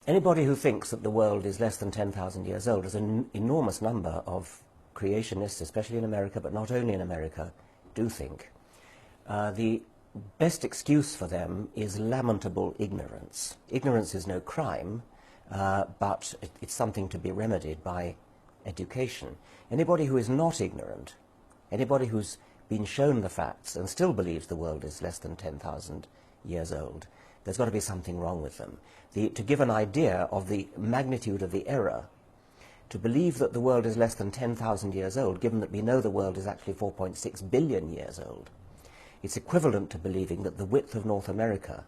Anybody who thinks that the world is less than 10,000 years old, there's an enormous number of creationists, especially in America, but not only in America, do think. The best excuse for them is lamentable ignorance. Ignorance is no crime, but it's something to be remedied by education. Anybody who is not ignorant, anybody who's been shown the facts and still believes the world is less than 10,000 years old, there's got to be something wrong with them. To give an idea of the magnitude of the error, to believe that the world is less than 10,000 years old, given that we know the world is actually 4.6 billion years old, it's equivalent to believing that the width of North America,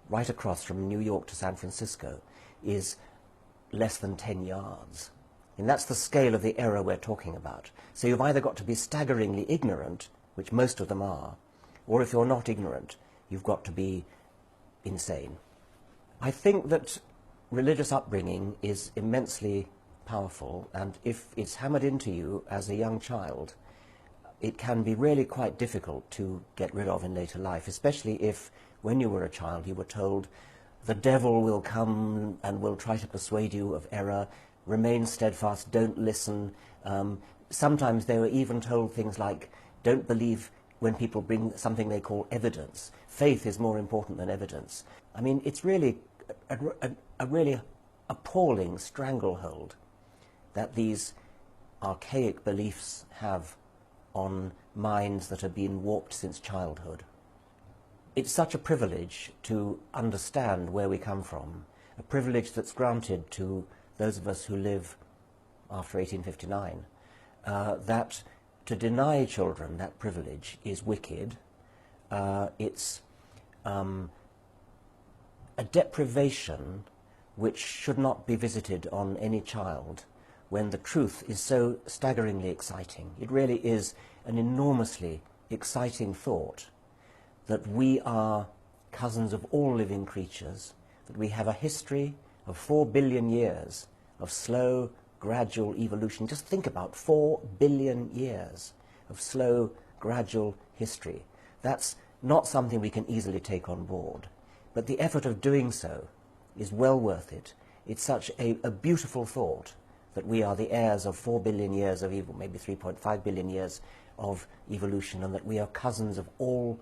right across from New York to San Francisco, is less than 10 yards. And that's the scale of the error we're talking about. So you've either got to be staggeringly ignorant, which most of them are, or if you're not ignorant, you've got to be insane. I think that religious upbringing is immensely powerful, and if it's hammered into you as a young child, it can be really quite difficult to get rid of in later life, especially if, when you were a child, you were told the devil will come and will try to persuade you of error, remain steadfast, don't listen. Sometimes they were even told things like, don't believe when people bring something they call evidence. Faith is more important than evidence. I mean, it's really a really appalling stranglehold that these archaic beliefs have on minds that have been warped since childhood. It's such a privilege to understand where we come from, a privilege that's granted to those of us who live after 1859, that to deny children that privilege is wicked. It's a deprivation which should not be visited on any child when the truth is so staggeringly exciting. It really is an enormously exciting thought that we are cousins of all living creatures, that we have a history of 4 billion years of slow, gradual evolution. Just think about 4 billion years of slow, gradual history. That's not something we can easily take on board. But the effort of doing so is well worth it. It's such a beautiful thought that we are the heirs of 4 billion years of maybe 3.5 billion years of evolution, and that we are cousins of all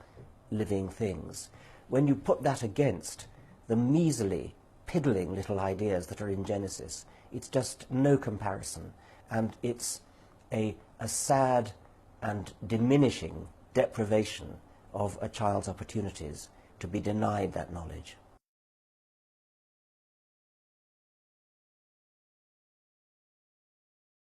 living things. When you put that against the measly, piddling little ideas that are in Genesis, it's just no comparison, and it's a sad and diminishing deprivation of a child's opportunities to be denied that knowledge.